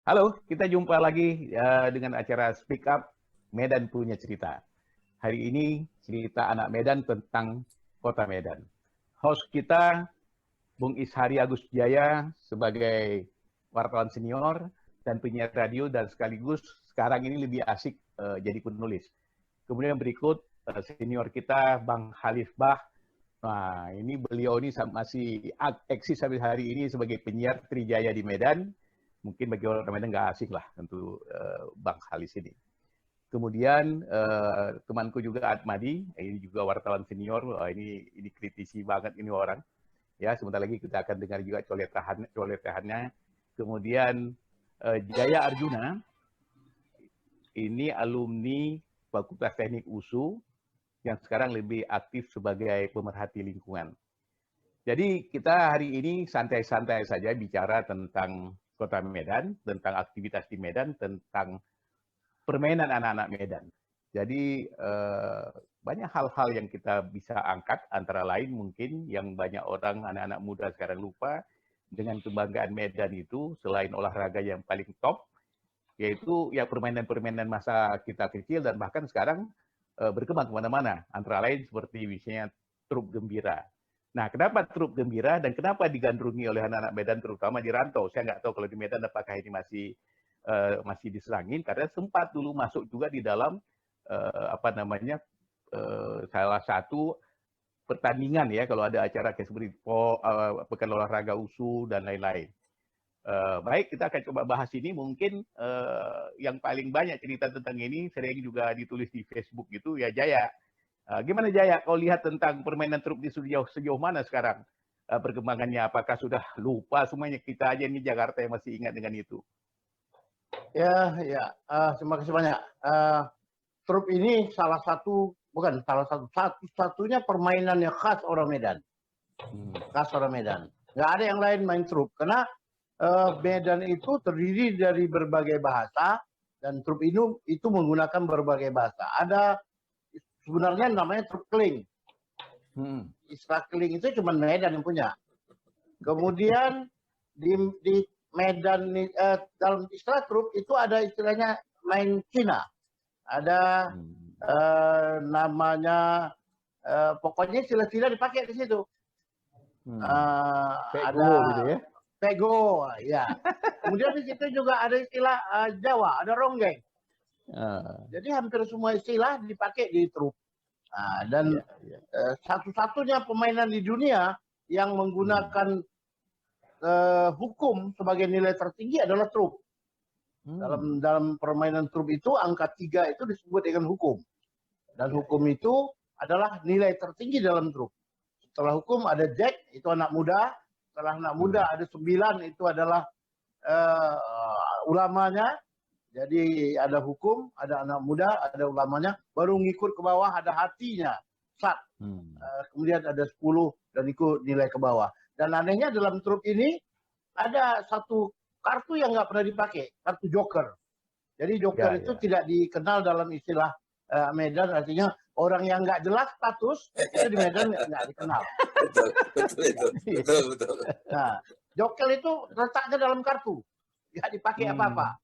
Halo, kita jumpa lagi dengan acara Speak Up Medan Punya Cerita. Hari ini cerita anak Medan tentang Kota Medan. Host kita Bung Ishari Agus Jaya sebagai wartawan senior dan penyiar radio dan sekaligus sekarang ini lebih asik jadi penulis. Kemudian berikut senior kita Bang Halif Bah. Nah, ini beliau ini masih eksis sampai hari ini sebagai penyiar Trijaya di Medan. Mungkin bagi orang Medan nggak asing lah untuk Bang Halis ini. Kemudian temanku juga Atmadi, ini juga wartawan senior. Ini kritisi banget ini orang. Ya, sebentar lagi kita akan dengar juga coletannya. Kemudian Jaya Arjuna, ini alumni Fakultas Teknik USU yang sekarang lebih aktif sebagai pemerhati lingkungan. Jadi kita hari ini santai-santai saja bicara tentang Kota Medan, tentang aktivitas di Medan, tentang permainan anak-anak Medan. Jadi banyak hal-hal yang kita bisa angkat, antara lain mungkin yang banyak orang, anak-anak muda sekarang lupa, dengan kebanggaan Medan itu, selain olahraga yang paling top, yaitu ya permainan-permainan masa kita kecil dan bahkan sekarang berkembang kemana-mana. Antara lain seperti misalnya trup gembira. Nah, kenapa trup gembira dan kenapa digandrungi oleh anak-anak Medan terutama di rantau? Saya nggak tahu kalau di Medan apakah ini masih diserangin karena sempat dulu masuk juga di dalam salah satu pertandingan ya kalau ada acara kayak seperti pekan olahraga USU dan lain-lain. Baik, kita akan coba bahas ini. Mungkin yang paling banyak cerita tentang ini sering juga ditulis di Facebook gitu ya Jaya. Gimana Jaya, kau lihat tentang permainan trup di sejauh mana sekarang perkembangannya? Apakah sudah lupa semuanya? Kita aja ini Jakarta yang masih ingat dengan itu. Ya, terima kasih banyak. Trup ini satu-satunya permainan yang khas orang Medan. Khas orang Medan. Nggak ada yang lain main trup karena Medan itu terdiri dari berbagai bahasa dan trup itu menggunakan berbagai bahasa. Ada sebenarnya namanya trup keling. Istilah keling itu cuma Medan yang punya. Kemudian di Medan dalam istilah trup itu ada istilahnya main Cina. Ada namanya pokoknya istilah-istilah dipakai di situ. Pego gitu ya. Pego, ya. Kemudian di situ juga ada istilah Jawa, ada ronggeng. Jadi hampir semua istilah dipakai di trup. Dan satu-satunya permainan di dunia yang menggunakan hukum sebagai nilai tertinggi adalah trup. Dalam permainan trup itu angka 3 itu disebut dengan hukum. Dan hukum itu adalah nilai tertinggi dalam trup. Setelah hukum ada jack, itu anak muda. Setelah anak muda ada 9, itu adalah ulamanya. Jadi ada hukum, ada anak muda, ada ulamanya. Baru ngikut ke bawah ada hatinya. Kemudian ada 10 dan ikut nilai ke bawah. Dan anehnya dalam trup ini ada satu kartu yang nggak pernah dipakai, kartu joker. Jadi joker itu tidak dikenal dalam istilah Medan, artinya orang yang nggak jelas status itu di Medan nggak dikenal. Betul. Nah, joker itu letaknya dalam kartu, nggak dipakai apa-apa.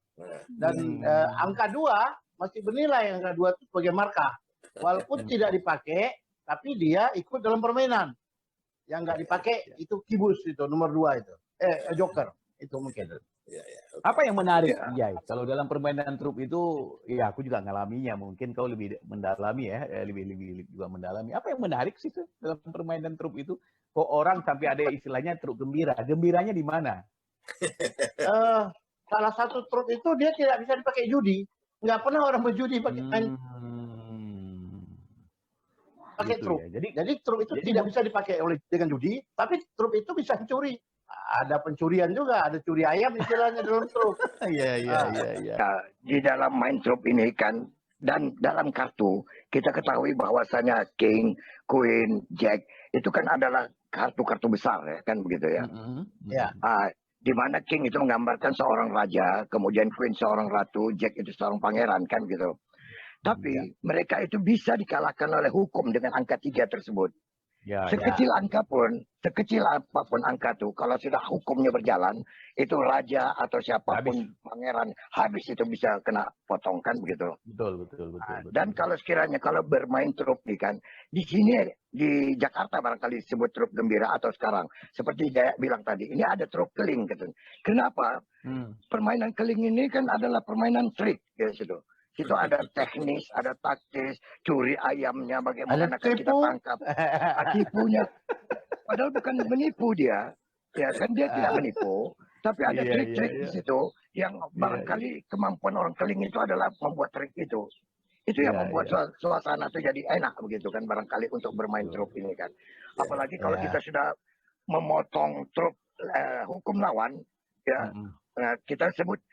Dan angka 2 masih bernilai, angka 2 itu sebagai markah. Walaupun tidak dipakai, tapi dia ikut dalam permainan. Yang nggak dipakai itu kibus, itu nomor 2 itu. Joker itu mungkin. Apa yang menarik, Jai? Kalau dalam permainan trup itu, ya aku juga ngalaminya. Mungkin kau lebih mendalami ya, lebih juga mendalami. Apa yang menarik sih dalam permainan trup itu? Kok orang sampai ada istilahnya trup gembira? Gembiranya di mana? Salah satu trup itu dia tidak bisa dipakai judi. Nggak pernah orang berjudi pakai gitu trup. Ya. Jadi trup itu tidak bisa dipakai dengan judi, tapi trup itu bisa mencuri. Ada pencurian juga, ada curi ayam istilahnya dalam trup. Iya. Di dalam main trup ini kan, dan dalam kartu kita ketahui bahwasanya king, queen, jack itu kan adalah kartu-kartu besar ya kan begitu ya. Di mana king itu menggambarkan seorang raja, kemudian queen seorang ratu, jack itu seorang pangeran kan gitu. Tapi mereka itu bisa dikalahkan oleh hukum dengan angka 3 tersebut. Ya, ya. Sekecil apapun angka tuh, kalau sudah hukumnya berjalan, itu raja atau siapapun Habis. pangeran habis itu bisa kena potongkan begitu. Betul, betul, betul, betul. Dan kalau sekiranya kalau bermain trup nih kan, di sini di Jakarta barangkali disebut trup gembira atau sekarang seperti Jaya bilang tadi, ini ada trup keling gitu. Kenapa? Permainan keling ini kan adalah permainan trik ya situ. Situ ada teknis, ada taktis, curi ayamnya bagaimana Ada kita tipu. tangkap, tipunya. Padahal bukan menipu dia, ya kan dia tidak menipu, tapi ada Iya, trik-trik iya, di iya. situ yang barangkali kemampuan orang keling itu adalah membuat trik itu. Itu yang Iya, membuat iya. suasana itu jadi enak begitu kan barangkali untuk bermain trup ini kan. Apalagi kalau Iya. kita sudah memotong trup hukum lawan, ya kita sebut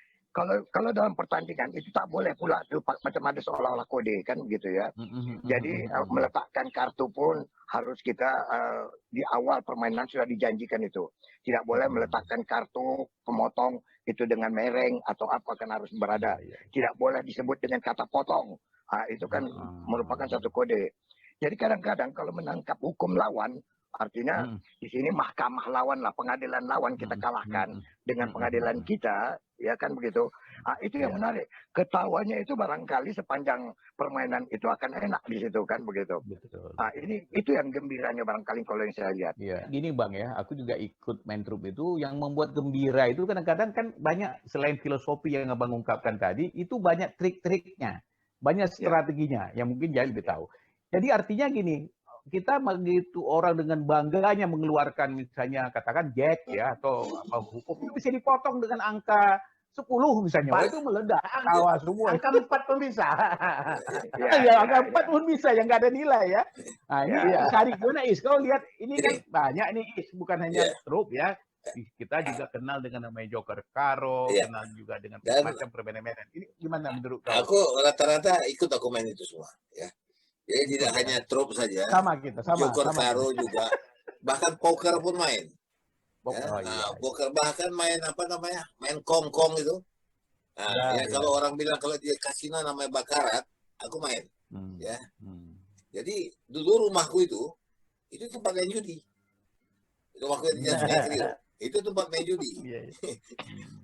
kalau dalam pertandingan itu tak boleh pula tuh macam ada seolah-olah kode kan gitu ya. Jadi meletakkan kartu pun harus kita di awal permainan sudah dijanjikan itu. Tidak boleh meletakkan kartu pemotong itu dengan mereng atau apa kan harus berada. Tidak boleh disebut dengan kata potong. Itu kan merupakan satu kode. Jadi kadang-kadang kalau menangkap hukum lawan, artinya di sini mahkamah lawan lah, pengadilan lawan kita kalahkan dengan pengadilan kita, ya kan begitu. Itu yang menarik. Ketawanya itu barangkali sepanjang permainan itu akan enak di situ kan begitu. Betul. Itu yang gembiranya barangkali kalau yang saya lihat. Iya, gini Bang ya, aku juga ikut main trup itu yang membuat gembira itu kadang-kadang kan banyak selain filosofi yang Abang ungkapkan tadi, itu banyak trik-triknya, banyak strateginya yang mungkin Jaya lebih tahu. Jadi artinya gini, kita begitu orang dengan bangganya mengeluarkan misalnya katakan jack ya atau apa hukum itu bisa dipotong dengan angka 10 misalnya, wah itu meledak, tawa semua. Angka 4 pun bisa. Ya, angka 4 pun bisa, yang nggak ada nilai ya. Nah, ini cari gimana Is? Kalau lihat ini kan banyak nih Is, bukan hanya trup ya. Kita juga kenal dengan namanya Joker Karo, kenal juga dengan macam permainan-permainan. Ini gimana menurut kau? Aku rata-rata ikut aku main itu semua, ya. Jadi tidak hanya trup saja. Sama kita, sama. Joker Karo juga. Bahkan poker pun main. Poker bahkan main apa namanya? Main kong-kong itu. Kalau orang bilang kalau dia kasino namanya bakarat, aku main. Ya. Jadi dulu rumahku itu tempat main judi. Rumahku di Jalan Sungai Kriuk. Itu tempat main judi.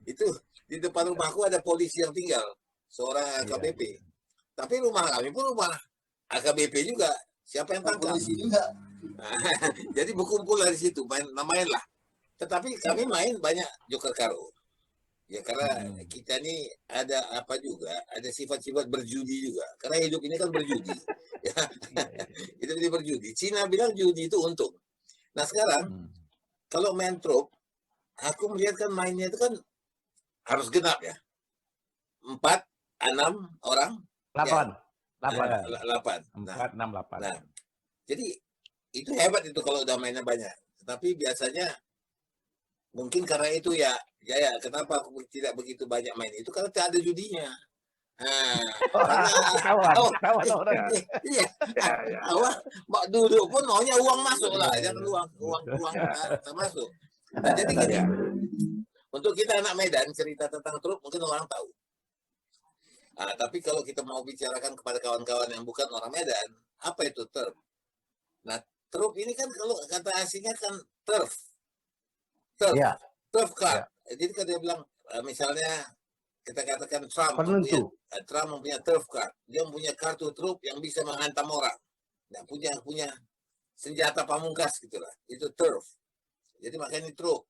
Itu di depan rumahku ada polisi yang tinggal, seorang AKBP. Tapi rumah kami pun rumah AKBP juga. Siapa yang tangkap? Polisi juga. Jadi berkumpul dari situ, main lah. Tetapi kami main banyak Joker Karo. Ya karena kita ini ada apa juga, ada sifat-sifat berjudi juga. Karena hidup ini kan berjudi. Hidup ini berjudi. Cina bilang judi itu untung. Nah sekarang kalau main trup, aku melihat kan mainnya itu kan harus genap ya. 4, 6 orang. 8. 8. 4, 6, 8. Nah, jadi itu hebat itu kalau udah mainnya banyak. Tapi biasanya mungkin karena itu ya kenapa aku tidak begitu banyak main itu karena tidak ada judinya. Kawan orang. Iya. Mak duduk pun maunya uang masuk lah, jangan uang masuk. Nah, jadi gini, untuk kita anak Medan cerita tentang trup mungkin orang tahu. Tapi kalau kita mau bicarakan kepada kawan-kawan yang bukan orang Medan, apa itu turf? Nah, trup ini kan kalau kata asingnya kan turf. Turf card. Jadi kalau dia bilang misalnya kita katakan Trump mempunyai turf card. Dia mempunyai kartu trup yang bisa menghantam orang. Nah, punya senjata pamungkas gitulah. Itu turf. Jadi makanya trup.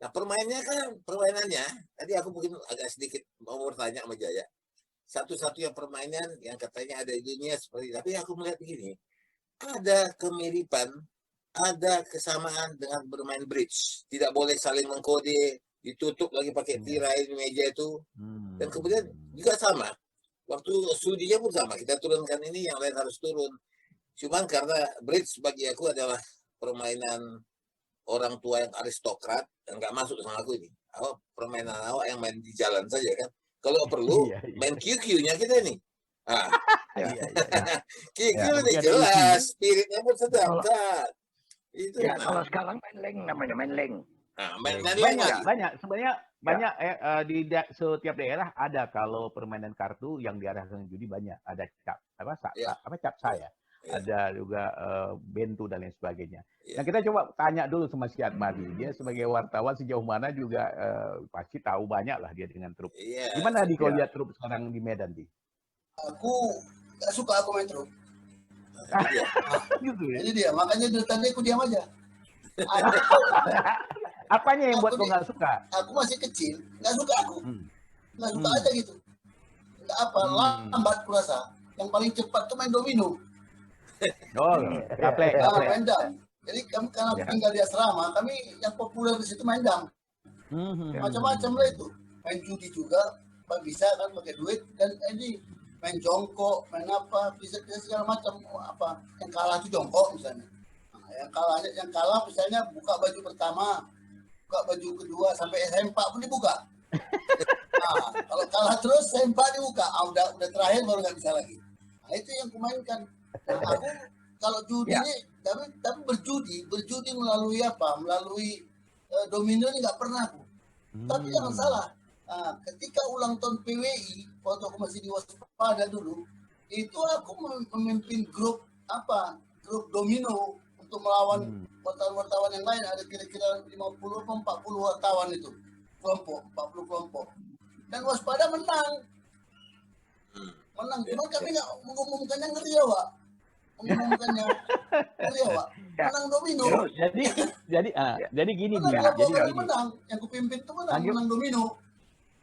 Nah, permainannya tadi aku mungkin agak sedikit mau bertanya sama Jaya. Satu-satunya permainan yang katanya ada di dunia seperti tapi aku melihat begini. Ada kemiripan, ada kesamaan dengan bermain bridge. Tidak boleh saling mengkode, ditutup lagi pakai tirai di meja itu. Dan kemudian juga sama. Waktu studinya pun sama. Kita turunkan ini, yang lain harus turun. Cuman karena bridge bagi aku adalah permainan orang tua yang aristokrat, yang nggak masuk sama aku ini. Permainan awak yang main di jalan saja kan. Kalau perlu, main QQ-nya kita nih. QQ ini jelas, spiritnya pun sedap. Itu kalau sekarang main leng namanya, main leng. Banyak sebenarnya banyak di setiap daerah ada kalau permainan kartu yang diarahkan judi banyak ada cap saya ada juga Bentu dan lain sebagainya. Iya. Nah kita coba tanya dulu sama si Atmadi, dia sebagai wartawan sejauh mana juga pasti tahu banyak lah dia dengan truk. Iya. Gimana di kau lihat truk sekarang di Medan di? Aku gak suka aku main truk. Gitu ya? Ini dia, makanya dari tadi aku diam aja. Apanya yang buat Aku kau nggak suka? Aku masih kecil, nggak suka aku. Nggak suka aja gitu. Nggak apa, lambat kurasa. Yang paling cepat tuh main domino. Oh, gaplek. Main dam. Jadi kami karena tinggal di asrama, kami yang populer di situ main dam. Macam-macam lah itu. Main judi juga, bisa kan pakai duit, dan ini main jongkok, main apa, bisa segala macam apa. Yang kalah itu jongkok misalnya. Nah, yang kalah misalnya buka baju pertama, buka baju kedua sampai sempak pun dibuka. Nah, kalau kalah terus sempak dibuka, udah terakhir baru nggak bisa lagi. Nah, itu yang kumainkan. Nah, aku kalau judi ini, tapi berjudi melalui apa? Melalui domino ini nggak pernah aku. Tapi jangan salah. Nah, ketika ulang tahun PWI, waktu aku masih di Waspada dulu, itu aku memimpin grup domino untuk melawan wartawan-wartawan yang lain. Ada kira-kira 50 atau 40 wartawan itu, 40 kelompok. Dan Waspada menang. Cuma kami nggak mengumumkannya ngeri ya, Pak. Mengumumkannya ngeri ya, Pak. Menang domino. Jadi gini menang, dia. Jadi gini. Menang. Yang kupimpin itu menang domino.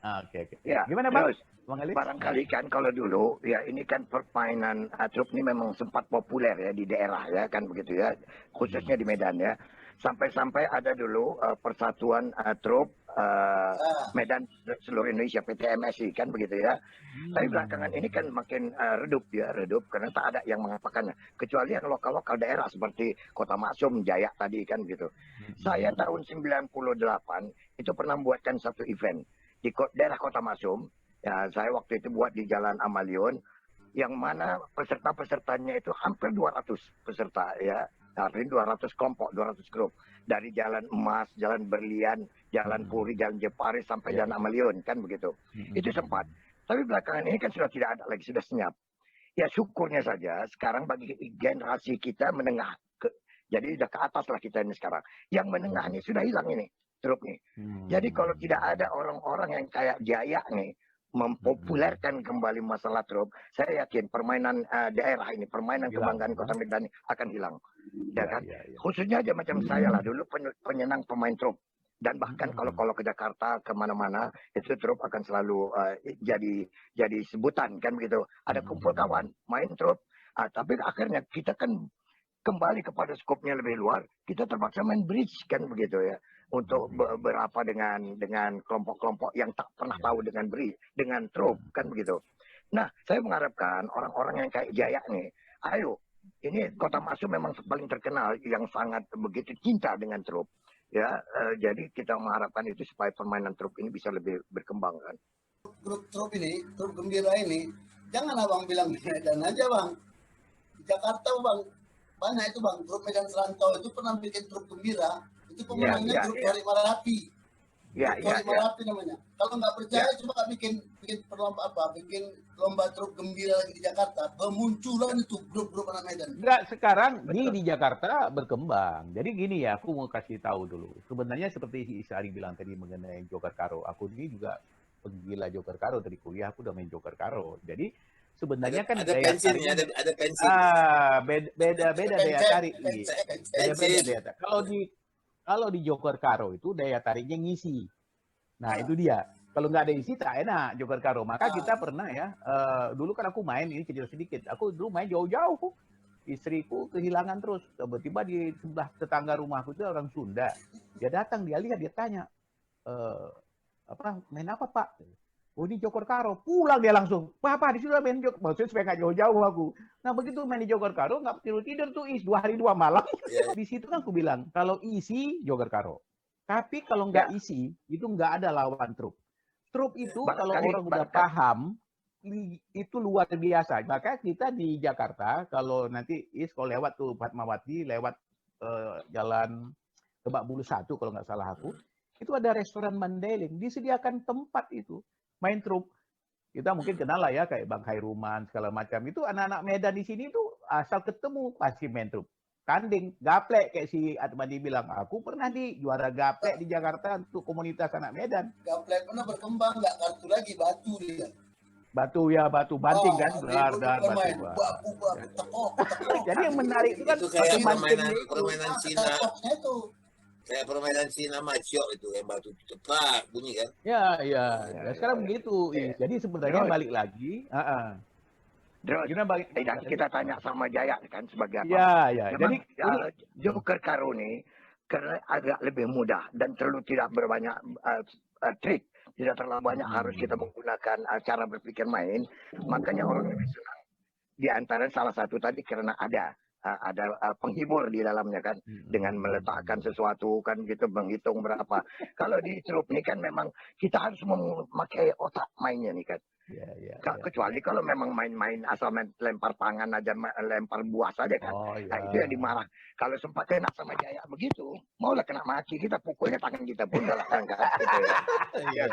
Oke. Ya, gimana Bang? Barangkali kan kalau dulu ya ini kan permainan truk ini memang sempat populer ya di daerah ya kan begitu ya, khususnya di Medan ya. Sampai-sampai ada dulu persatuan truk Medan seluruh Indonesia PTMSI kan begitu ya. Tapi belakangan ini kan makin redup karena tak ada yang mengapakannya kecuali yang lokal-lokal daerah seperti Kota Maksum, Jaya tadi kan gitu. Saya tahun 98 itu pernah membuatkan satu event di daerah Kota Maksum. Ya, saya waktu itu buat di Jalan Amalion, yang mana peserta-pesertanya itu hampir 200 peserta ya, hampir 200 kelompok, 200 grup. Dari Jalan Emas, Jalan Berlian, Jalan Puri, Jalan Jepari, sampai Jalan Amalion, kan begitu. Itu sempat. Tapi belakangan ini kan sudah tidak ada lagi, sudah senyap. Ya syukurnya saja, sekarang bagi generasi kita menengah, jadi sudah ke atas lah kita ini sekarang. Yang menengah ini sudah hilang ini, truk nih. Jadi kalau tidak ada orang-orang yang kayak Jaya nih, mempopulerkan kembali masalah truk, saya yakin permainan daerah ini, permainan kebanggaan Kota Medan ini akan hilang. Ya kan? Khususnya aja macam saya lah dulu penyenang pemain truk. Dan bahkan kalau ke Jakarta kemana-mana itu truk akan selalu jadi sebutan kan begitu. Ada kumpul kawan main truk. Tapi akhirnya kita kan kembali kepada skopnya lebih luar. Kita terpaksa main bridge kan begitu ya. Untuk berapa dengan kelompok-kelompok yang tak pernah tahu dengan truk kan begitu. Nah, saya mengharapkan orang-orang yang kayak Jaya nih, ayo, ini Kota Maksum memang paling terkenal yang sangat begitu cinta dengan truk. Ya, jadi kita mengharapkan itu supaya permainan truk ini bisa lebih berkembang kan. Grup truk ini, truk gembira ini, jangan abang bilang di Medan aja bang. Di Jakarta bang, banyak itu bang, grup Medan Serantau itu pernah bikin truk gembira. Itu pemenangnya grup Tori Marapi. Tori Marapi namanya. Kalau nggak percaya coba bikin lomba truk gembira lagi di Jakarta. Bermunculan itu grup-grup anak Medan. Enggak, sekarang di Jakarta berkembang. Jadi gini ya, aku mau kasih tahu dulu. Sebenarnya seperti si Isari bilang tadi mengenai Joker Karo. Aku ini juga penggila Joker Karo dari kuliah. Aku udah main Joker Karo. Jadi sebenarnya kan ada pensinya, ada pensiun. Beda daya tarik. Beda. Kalau di Joker Karo itu daya tariknya ngisi. Nah, itu dia. Kalau nggak ada isi, tak enak Joker Karo. Maka kita pernah ya, dulu kan aku main, ini kecil sedikit. Aku dulu main jauh-jauh. Istriku kehilangan terus. Tiba-tiba di sebelah tetangga rumahku itu orang Sunda. Dia datang, dia lihat, dia tanya, main apa Pak? Oh ini Joker Karo. Pulang dia langsung. Papa di sini main Joker. Maksudnya supaya nggak jauh-jauh aku. Nah begitu main di Joker Karo, nggak tidur tuh 2 hari 2 malam. Di situ kan aku bilang, kalau isi Joker Karo. Tapi kalau nggak isi, itu nggak ada lawan truk. Truk itu kalau orang udah paham, itu luar biasa. Maka kita di Jakarta, kalau nanti kalau lewat tuh Fatmawati, lewat jalan Lebak Bulus 1 kalau nggak salah aku, itu ada restoran Mandailing. Disediakan tempat itu. Main truk. Kita mungkin kenal lah ya kayak Bang Khairuman segala macam. Itu anak-anak Medan di sini tuh asal ketemu pasti main trup. Tanding, gaplek kayak si Atmadi bilang. Aku pernah di juara gaplek di Jakarta untuk komunitas anak Medan. Gaplek pernah berkembang, nggak kartu lagi, batu dia. Batu banting kan, dia dar bukan main. batu. Baku, tekok. Jadi yang menarik itu kan Itu kayak mancing-mancingnya itu. permainan Cina. Tekoknya itu. Kayak permainan Cina macio itu yang batu cepat bunyi kan. Ya, sekarang begitu. Jadi sebenarnya Terus. balik lagi. Terus, Gimana balik? nanti kita tanya sama Jaya kan sebagai apa. Ya. Memang, Jadi Joker Karo ini karena agak lebih mudah dan terlalu tidak berbanyak trik. Tidak terlalu banyak harus kita menggunakan cara berpikir main. Makanya orang lebih senang. Di antara salah satu tadi karena ada penghibur di dalamnya kan. Dengan meletakkan sesuatu kan gitu, menghitung berapa. Kalau di trup ini kan memang kita harus memakai otak mainnya nih kan. Kecuali kalau memang main-main asal main lempar tangan aja, lempar buah saja kan. Nah, itu yang dimarah. Kalau sempat kena sama Jaya begitu, maulah kena maki, kita pukulnya tangan kita pun dalam rangka gitu ya.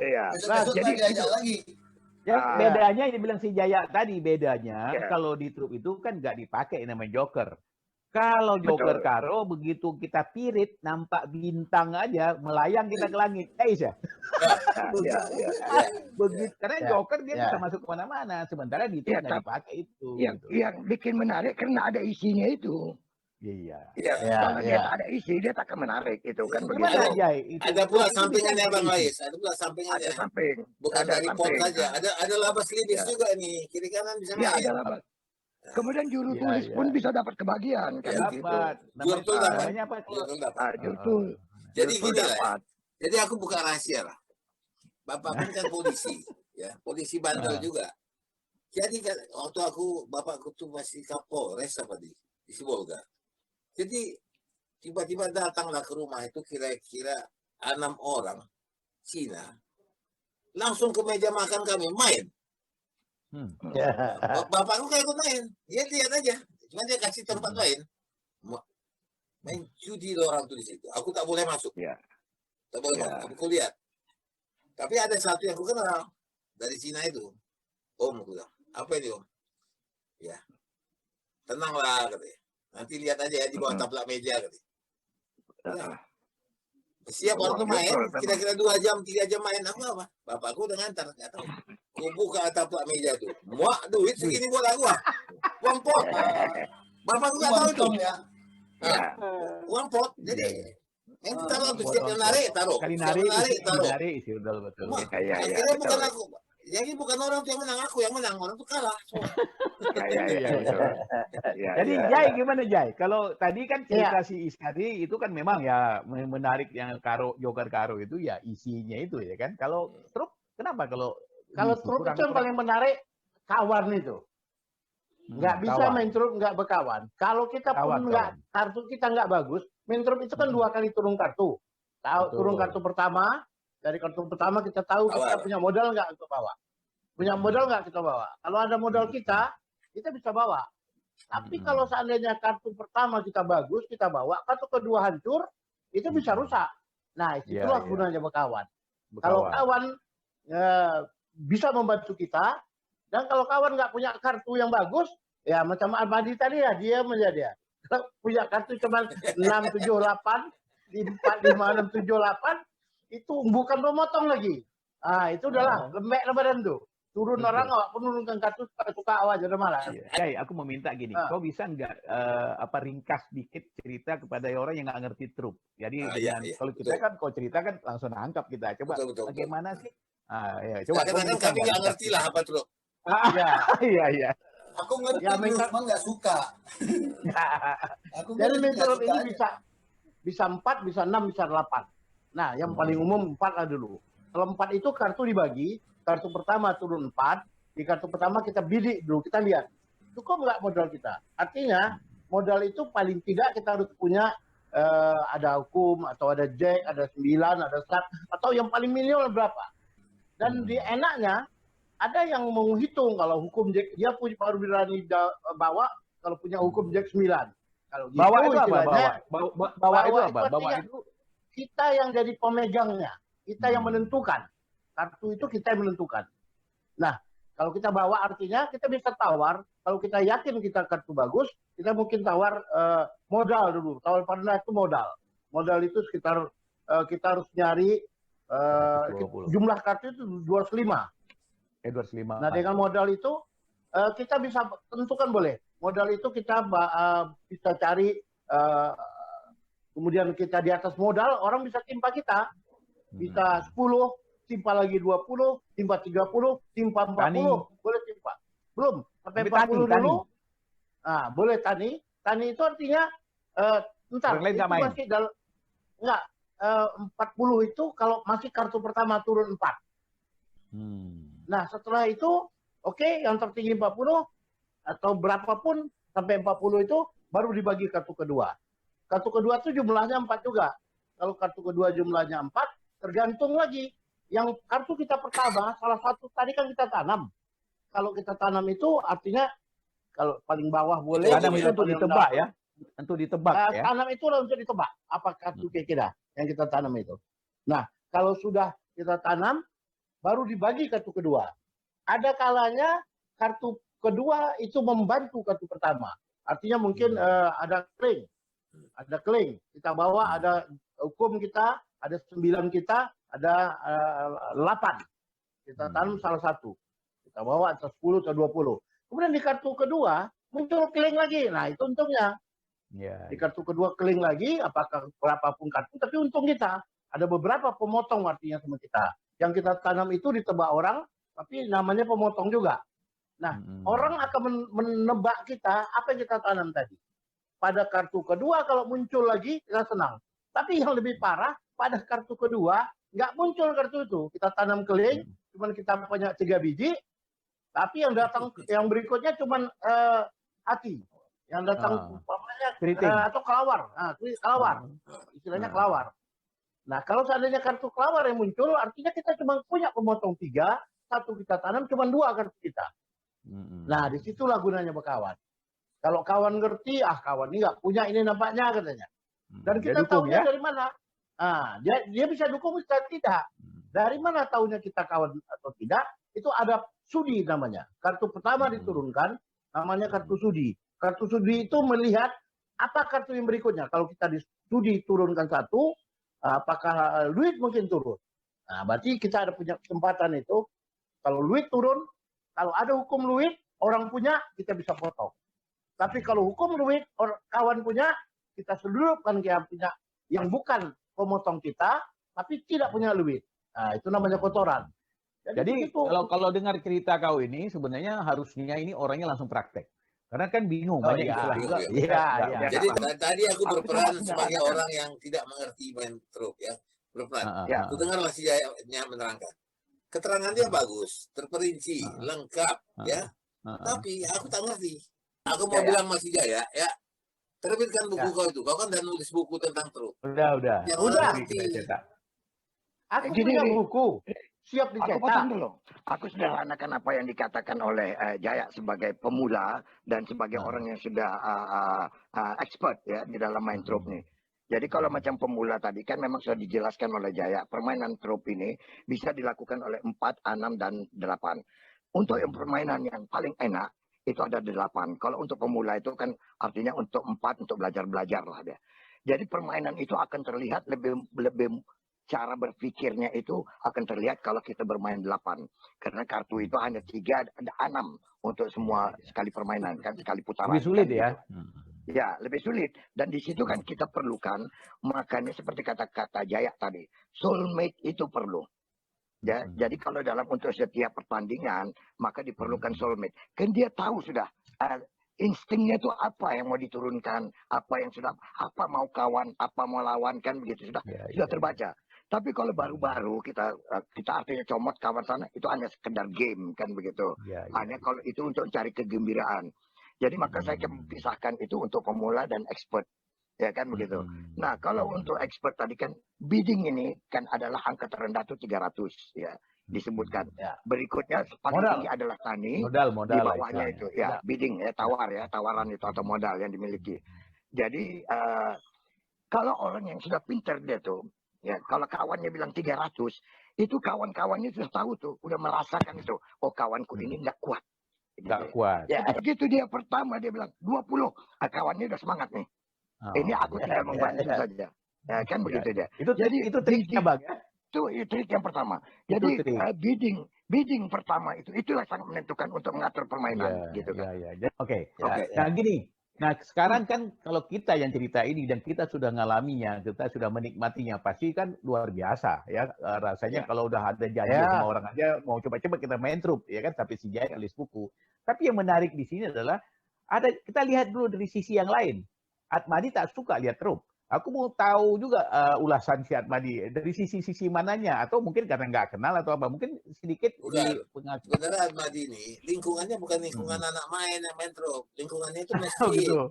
Iya. Nah, Jadi diajak lagi. bedanya ini bilang si Jaya tadi, bedanya kalau di trup itu kan nggak dipakai namanya joker. Kalau joker Betul. karo begitu kita pirit nampak bintang aja melayang kita ke langit. Ya. Begitu karena joker dia bisa masuk kemana-mana. Sementara di trup nggak dipakai itu. Yang bikin menarik karena ada isinya itu. Iya. Kalau dia tak ada isi, dia tak akan menarik itu kan begitu. Gimana Jai? Ada pula sampingannya Bang Lais, ada pula Ada sampingannya. samping. Bukan ada dari pot samping. saja, ada labas libis juga nih, kiri kanan bisa Ya, main. ada labas. Kemudian juru tulis pun bisa dapat kebagian kan gitu. Dapat. Jurtul dapat. Namanya apa? Jurtul dapat. Jurtul. Jadi Jurtul gini lah. dapat. Jadi aku buka rahasia lah. Bapak pun kan polisi, ya, polisi bandel juga. Jadi kan waktu bapakku tuh masih Kapolres apa di Sibolga. Jadi tiba-tiba datanglah ke rumah itu kira-kira 6 orang Cina. Langsung ke meja makan kami main. Bapakku kayak ikut main. Dia lihat aja. Cuma dia kasih tempat main. Main judi loh orang tuh di situ. Aku tak boleh masuk. Tak boleh masuk. Aku lihat. Tapi ada satu yang aku kenal dari Cina itu. Om, aku bilang, apa ini Om? Ya, tenanglah katanya. Nanti lihat aja ya di bawah taplak meja katanya. Ya. Siap orang tuh main, kira-kira 2 jam, 3 jam main. Aku apa? Bapakku udah ngantar, nggak tahu. Ku buka taplak meja tuh. Muak duit segini buat aku. Uang pot. Bapakku nggak tahu tuh. Uang pot. Jadi yang taruh tuh siap yang narik taruh. Kali Siap yang narik taruh. isi betul. Akhirnya bukan aku. Jadi bukan orang tuh yang menang, aku yang menang. Orang tuh kalah. Jadi Jai gimana Jai? Kalau tadi kan cerita si Iskadi itu kan memang ya menarik yang joker karo itu ya isinya itu ya kan. Kalau trup kenapa kalau trup itu yang paling menarik kawan itu. Nggak bisa main trup nggak berkawan. Kalau kita pun kartu kita nggak bagus, main trup itu kan 2 kali turun kartu. Turun kartu pertama, dari kartu pertama kita tahu kita punya modal nggak untuk bawa. Punya modal nggak kita bawa. Kalau ada modal kita bisa bawa. Tapi kalau seandainya kartu pertama kita bagus, kita bawa, kartu kedua hancur, itu bisa rusak. Nah, itulah gunanya berkawan. Kalau kawan bisa membantu kita, dan kalau kawan nggak punya kartu yang bagus, ya macam Abadi tadi ya, dia menjadi kalau punya kartu cuma 6, 7, 8, 4, 5, 6, 7, 8, itu bukan memotong lagi. Ah, itu udahlah, lembek lebaran tuh. Turun orang nggak penurunkan kartu suka awal jadi malah. Jai, aku mau minta gini, kau bisa nggak ringkas dikit cerita kepada orang yang nggak ngerti trup. Jadi kalau kita kan kau cerita kan langsung nangkap kita. Coba bagaimana sih? Coba. Kadang-kadang kami nggak ngerti lah apa trup. Iya. Aku ngerti, cuma nggak suka. Jadi trup ini bisa 4, bisa 6, bisa 8. Nah, yang paling umum 4 lah dulu. Kalau 4 itu kartu dibagi. Kartu pertama turun 4, di kartu pertama kita bidik dulu, kita lihat cukup nggak modal kita. Artinya modal itu paling tidak kita harus punya ada hukum atau ada jack, ada 9, ada sat, atau yang paling minimal berapa. Dan di enaknya ada yang menghitung kalau hukum jack dia baru berani bawa kalau punya hukum jack 9. Kalau gitu, bawa itu apa? Bawa itu kita yang jadi pemegangnya, kita yang menentukan. Kartu itu kita yang menentukan. Nah, kalau kita bawa artinya kita bisa tawar kalau kita yakin kita kartu bagus, kita mungkin tawar modal dulu. Tawar perdana itu modal. Modal itu sekitar kita harus nyari 20. jumlah kartu itu 205. 205. Nah, dengan modal itu kita bisa tentukan boleh. Modal itu kita bisa cari, kemudian kita di atas modal, orang bisa timpa kita. Bisa 10, timpa lagi 20, timpa 30, timpa 40, Tani. boleh timpa. Belum, sampai Tapi 40 tani. dulu. Nah, boleh tani. Tani itu artinya, entar, Orang lain itu nggak main? masih enggak, 40 itu kalau masih kartu pertama turun 4. Nah, setelah itu, oke, yang tertinggi 40, atau berapapun sampai 40 itu, baru dibagi kartu kedua. Kartu kedua itu jumlahnya 4 juga. Kalau kartu kedua jumlahnya 4, tergantung lagi. Yang kartu kita pertama, salah satu tadi kan kita tanam. Kalau kita tanam itu artinya, kalau paling bawah boleh. Tanam itu untuk ditebak ya? Untuk ditebak ya? Tanam itu untuk ditebak. Apa kartu kira-kira yang kita tanam itu. Nah, kalau sudah kita tanam, baru dibagi kartu kedua. Ada kalanya kartu kedua itu membantu kartu pertama. Artinya mungkin ada keling. Ada keling. Kita bawa ada hukum kita, ada 9 kita, ada 8. Kita tanam salah satu. Kita bawa atau 10 atau 20. Kemudian di kartu kedua muncul keling lagi. Nah, itu untungnya. Ya. Di kartu kedua keling lagi, apakah berapapun kartu, tapi untung kita. Ada beberapa pemotong artinya sama kita. Yang kita tanam itu ditebak orang, tapi namanya pemotong juga. Nah, orang akan menebak kita apa yang kita tanam tadi. Pada kartu kedua kalau muncul lagi, kita senang. Tapi yang lebih parah, pada kartu kedua, nggak muncul kartu itu. Kita tanam keling, cuman kita punya 3 biji, tapi yang datang yang berikutnya cuman hati. Yang datang atau kelawar. Nah, kelawar. Istilahnya kelawar. Nah, kalau seandainya kartu kelawar yang muncul, artinya kita cuma punya pemotong 3, 1 kita tanam, cuma 2 kartu kita. Nah, disitulah gunanya berkawan. Kalau kawan ngerti, kawan ini nggak punya ini nampaknya katanya. Dan kita tahunya ya? Dari mana? Dia bisa dukung, kita tidak. Dari mana tahunya kita kawan atau tidak? Itu ada sudi namanya. Kartu pertama diturunkan, namanya kartu sudi. Kartu sudi itu melihat apa kartu yang berikutnya. Kalau kita di sudi turunkan 1, apakah Luit mungkin turun. Nah, berarti kita ada punya kesempatan itu. Kalau Luit turun, kalau ada hukum Luit, orang punya, kita bisa potong. Tapi kalau hukum Luit, kawan punya, kita seludupkan yang punya, yang bukan pemotong kita, tapi tidak punya Luit. Nah, itu namanya kotoran. Jadi kalau dengar cerita kau ini, sebenarnya harusnya ini orangnya langsung praktek. Karena kan bingung, banyak istilah juga. Jadi tadi aku berperan sebagai orang yang tidak mengerti main truk ya. Berperan. Aku dengarlah si Jaya menerangkan. Keterangan dia bagus, terperinci, lengkap ya. Tapi aku tak ngerti. Aku mau bilang masih Jaya ya. Terbitkan buku kau itu. Kau kan udah nulis buku tentang truk. Udah. Aku punya buku. Siap dicetak. Aku sederhanakan apa yang dikatakan oleh Jaya sebagai pemula dan sebagai orang yang sudah expert ya di dalam main truk nih. Jadi kalau macam pemula tadi kan memang sudah dijelaskan oleh Jaya, permainan truk ini bisa dilakukan oleh 4, 6, dan 8. Untuk permainan yang paling enak itu ada 8. Kalau untuk pemula itu kan artinya untuk 4 untuk belajar-belajar lah dia. Jadi permainan itu akan terlihat lebih cara berpikirnya itu akan terlihat kalau kita bermain 8. Karena kartu itu hanya 3, ada 6 untuk semua sekali permainan kan, sekali putaran. Lebih sulit kan, ya. Gitu. Ya, lebih sulit. Dan di situ kan kita perlukan, makanya seperti kata-kata Jaya tadi, soulmate itu perlu. Ya, jadi kalau dalam untuk setiap pertandingan, maka diperlukan soulmate. Kan dia tahu sudah instingnya itu apa yang mau diturunkan, apa mau kawan, apa mau lawan, kan begitu sudah terbaca. Tapi kalau baru-baru kita artinya comot kawan sana, itu hanya sekedar game kan begitu. Hanya kalau itu untuk cari kegembiraan. Jadi maka saya pisahkan itu untuk pemula dan expert. Ya kan begitu. Nah, kalau untuk expert tadi kan bidding ini kan adalah angka terendah itu 300 ya disebutkan. Berikutnya paling tinggi adalah tani. Modal di bawahnya itu ya bidding ya, tawaran itu atau modal yang dimiliki. Jadi kalau orang yang sudah pintar dia tuh ya, kalau kawannya bilang 300, itu kawan-kawannya sudah tahu tuh, udah merasakan itu. Oh, kawanku ini nggak kuat. nggak kuat. Ya, begitu dia pertama dia bilang 20, kawannya udah semangat nih. Ini aku tinggal membantu saja. Ya, kan begitu dia. Jadi itu triknya Bang ya. Itu trik yang pertama. Jadi bidding pertama itulah sangat menentukan untuk mengatur permainan gitu kan. Oke. Nah gini. Nah sekarang kan kalau kita yang cerita ini dan kita sudah ngalaminya, kita sudah menikmatinya, pasti kan luar biasa ya rasanya kalau udah ada janji sama orang aja mau coba-coba kita main trup ya kan, tapi si Jaya tulis buku. Tapi yang menarik di sini adalah kita lihat dulu dari sisi yang lain. Atmadi tak suka lihat trup. Aku mau tahu juga ulasan si Atmadi dari sisi mananya, atau mungkin karena nggak kenal atau apa, mungkin sedikit di pengakuan. Sebenarnya Atmadi ini lingkungannya bukan lingkungan anak main yang main trup, lingkungannya itu masjid. Gitu.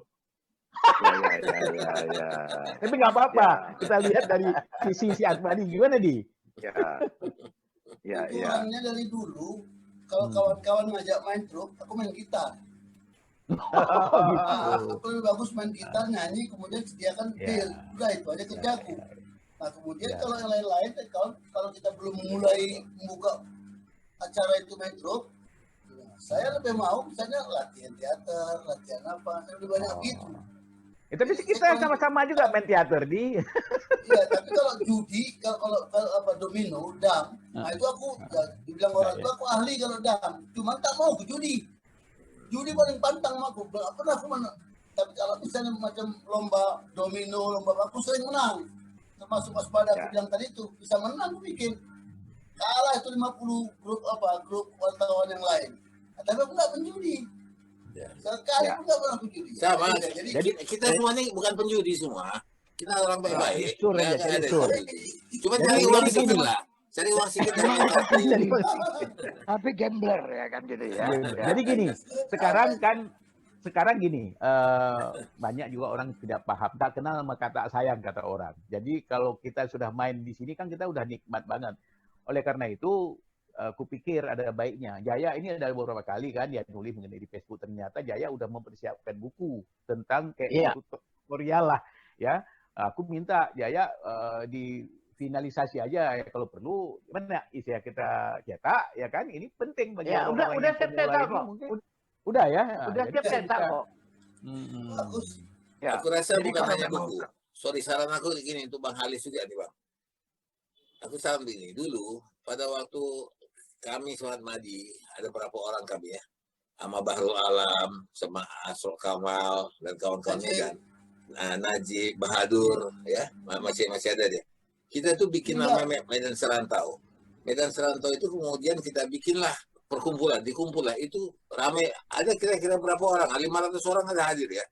Tapi nggak apa-apa, kita lihat dari sisi si Atmadi gimana di? Lingkungannya dari dulu, kalau kawan-kawan ngajak main trup, aku main gitar. Aku lebih bagus main gitar, nyanyi, kemudian sediakan bill. Udah itu aja kerjaku. Nah kemudian kalau yang lain-lain, kalau kita belum mulai membuka acara itu main trup, saya lebih mau misalnya latihan teater, latihan apa, saya lebih banyak gitu. Tapi kita sama-sama juga main teater di. Iya, tapi kalau judi, kalau apa domino, dam, nah itu aku dibilang orang tua aku ahli kalau dam, cuma tak mau ke judi. Judi paling pantang aku, nggak pernah aku menang. Tapi kalau misalnya macam lomba domino, lomba aku sering menang. Termasuk waspada aku bilang tadi itu bisa menang aku bikin. Kalah itu 50 grup wartawan yang lain. Nah, tapi aku nggak penjudi. Sekali aku nggak pernah penjudi. Sama. Jadi kita semua ini bukan penjudi semua. Kita orang baik-baik. Cuma cari uang sedikit lah. Cari uang sedikit. Tapi gambler ya kan gitu ya. Jadi gini, sekarang gini, banyak juga orang tidak paham, tak kenal sama kata sayang kata orang. Jadi kalau kita sudah main di sini kan kita udah nikmat banget. Oleh karena itu, kupikir ada baiknya. Jaya ini ada beberapa kali kan dia nulis mengenai di Facebook, ternyata Jaya udah mempersiapkan buku tentang kayak tutorial lah ya. Aku minta Jaya di finalisasi aja ya, kalau perlu gimana istilah kita cetak ya kan, ini penting bagi orang udah siap cetak kok. Udah ya. Udah siap cetak kok. Bagus. Aku rasa bukan hanya buku. Sorry, saran aku gini untuk Bang Halis juga nih Bang. Aku saran begini, dulu pada waktu kami Semangat Madi ada berapa orang kami ya, sama Bahrul Alam, sama Asrul Kamal dan kawan-kawannya kan, Najib, Bahadur ya, masih ada dia. Kita tuh bikin namanya Medan Serantau. Medan Serantau itu kemudian kita bikinlah perkumpulan, dikumpul lah. Itu ramai, ada kira-kira berapa orang? 500 orang ada hadir ya?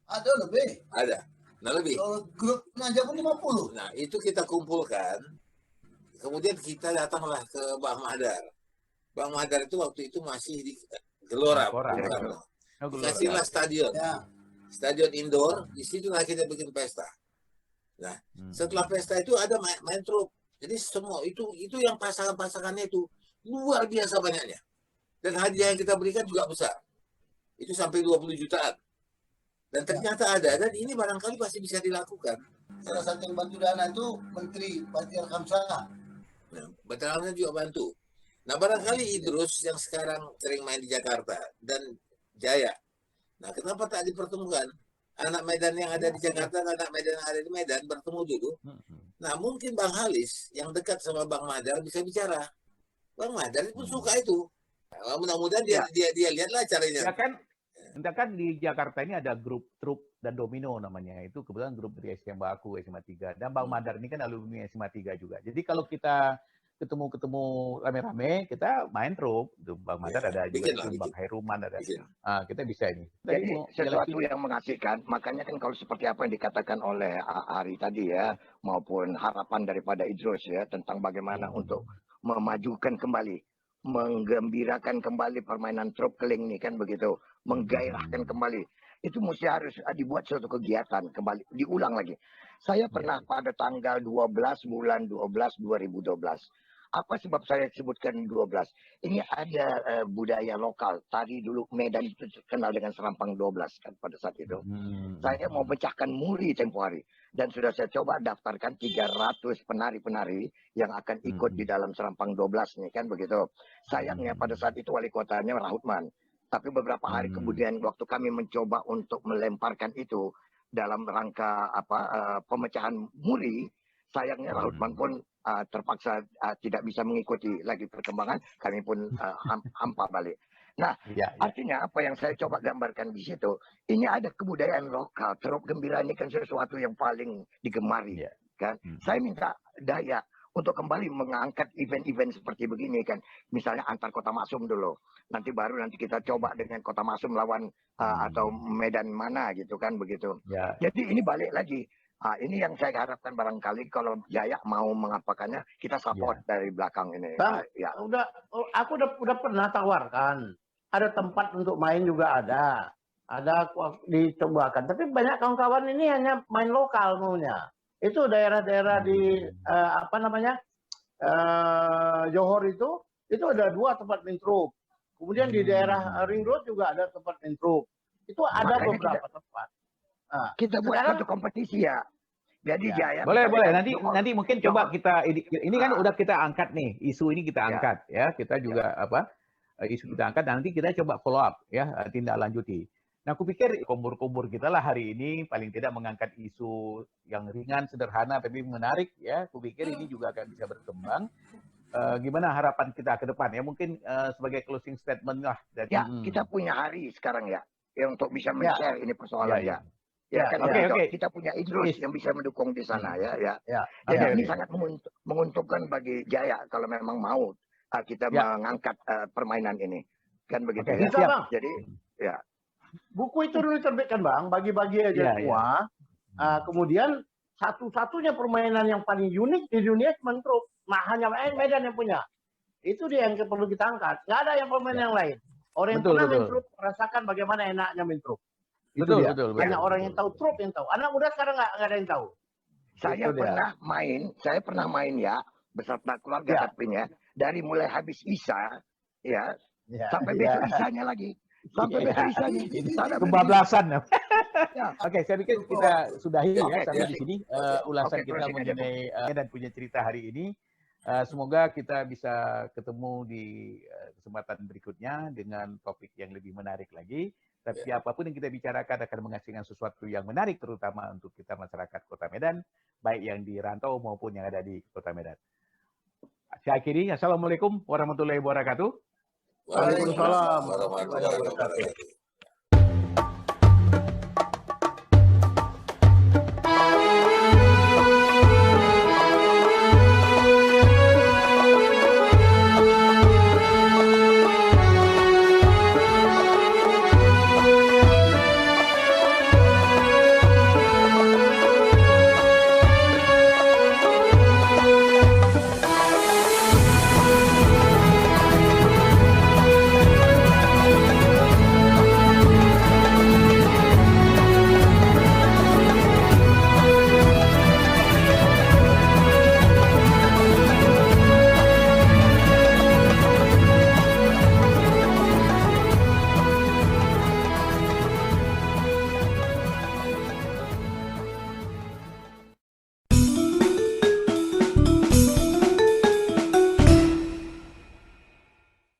Ada lebih. Ada. Nah lebih. Kalau grup aja pun 50. Nah itu kita kumpulkan. Kemudian kita datanglah ke Bang Mahdar. Bang Mahdar itu waktu itu masih di Gelora. Kasihlah stadion. Stadion indoor, disitulah kita bikin pesta. Nah, setelah pesta itu ada main trup. Jadi semua itu yang pasangan-pasangannya itu luar biasa banyaknya. Dan hadiah yang kita berikan juga besar. Itu sampai 20 jutaan. Dan ternyata ada, dan ini barangkali pasti bisa dilakukan. Salah satu yang bantu dana itu Menteri Bahtiar Kamsah. Nah, Bahtiar juga bantu. Nah, barangkali Idrus yang sekarang sering main di Jakarta dan Jaya. Nah, kenapa tak dipertemukan? Anak Medan yang ada di Jakarta, anak Medan yang ada di Medan bertemu dulu. Nah, mungkin Bang Halis yang dekat sama Bang Mahdar bisa bicara. Bang Mahdar pun suka itu. Nah, mudah-mudahan dia lihatlah caranya. Ya kan di Jakarta ini ada grup trup dan domino namanya. Itu kebetulan grup dari SMA aku, SMA 3. Dan Bang Mahdar ini kan alumni SMA 3 juga. Jadi kalau kita ketemu rame-rame, kita main trup. Bang Mahdar ada juga, Bang Hairuman ada. Kita bisa ini. Jadi sesuatu yang mengasihkan, makanya kan kalau seperti apa yang dikatakan oleh Ari tadi ya, maupun harapan daripada Idrus ya, tentang bagaimana untuk memajukan kembali, menggembirakan kembali permainan trup keling ini kan begitu, menggairahkan kembali. Itu mesti harus dibuat suatu kegiatan kembali, diulang lagi. Saya pernah pada tanggal 12 bulan 12 2012. Apa sebab saya sebutkan 12? Ini ada budaya lokal. Tadi dulu Medan itu terkenal dengan Serampang 12 kan pada saat itu. Saya mau pecahkan muri tempo hari. Dan sudah saya coba daftarkan 300 penari-penari yang akan ikut di dalam Serampang 12 nih kan begitu. Sayangnya pada saat itu wali kotanya Rahutman. Tapi beberapa hari kemudian waktu kami mencoba untuk melemparkan itu dalam rangka pemecahan muri, sayangnya Lautman pun terpaksa tidak bisa mengikuti lagi perkembangan, kami pun hampa balik. Nah, artinya apa yang saya coba gambarkan di situ, ini ada kebudayaan lokal. Terop gembira ini kan sesuatu yang paling digemari, kan? Saya minta Dayak untuk kembali mengangkat event-event seperti begini kan, misalnya antar Kota Maksum dulu, nanti kita coba dengan Kota Maksum lawan atau Medan mana gitu kan begitu. Jadi ini balik lagi. Ini yang saya harapkan barangkali kalau Jaya mau mengapakannya, kita support dari belakang ini. Bang, aku udah pernah tawarkan. Ada tempat untuk main juga ada dicobakan. Tapi banyak kawan-kawan ini hanya main lokal maunya. Itu daerah-daerah di Johor itu ada 2 tempat main truk. Kemudian di daerah Ring Road juga ada tempat main truk. Itu ada beberapa tempat. Kita buat satu kompetisi ya. Jadi Jaya. Boleh. Nanti mungkin coba kita ini kan udah kita angkat nih, isu ini kita angkat ya. Kita juga isu kita angkat, nanti kita coba follow up ya, tindak lanjuti. Nah, aku pikir kumpul-kumpul kita lah hari ini paling tidak mengangkat isu yang ringan, sederhana tapi menarik ya. Aku pikir ini juga akan bisa berkembang. Gimana harapan kita ke depan ya? Mungkin sebagai closing statement lah. Kita punya hari sekarang ya untuk bisa men-share ini persoalan ya. Kita punya Idrus yang bisa mendukung di sana ya. Jadi ini sangat menguntungkan bagi Jaya kalau memang mau kita mengangkat permainan ini. Kan begitu ya. Jadi ya. Buku itu dulu diterbitkan Bang, bagi-bagi aja semua. Kemudian satu-satunya permainan yang paling unik di dunia cuma truk. Nah, hanya Medan yang punya. Itu dia yang perlu kita angkat. Nggak ada yang permainan yang lain. Orang yang pernah main truk merasakan bagaimana enaknya main truk. Betul. Hanya orang yang tahu truk yang tahu. Anak muda sekarang nggak ada yang tahu. Saya pernah main ya beserta keluarga tapinya dari mulai habis Isya sampai besok Isyanya lagi. Sampai besok Isyanya. Kebablasan. Oke, saya pikir kita sudahi ya sampai di sini ulasan kita mengenai dan punya cerita hari ini. Semoga kita bisa ketemu di kesempatan berikutnya dengan topik yang lebih menarik lagi. Tapi apapun yang kita bicarakan akan menghasilkan sesuatu yang menarik, terutama untuk kita masyarakat Kota Medan, baik yang di rantau maupun yang ada di Kota Medan. Saya akhiri. Assalamualaikum warahmatullahi wabarakatuh. Waalaikumsalam warahmatullahi wabarakatuh.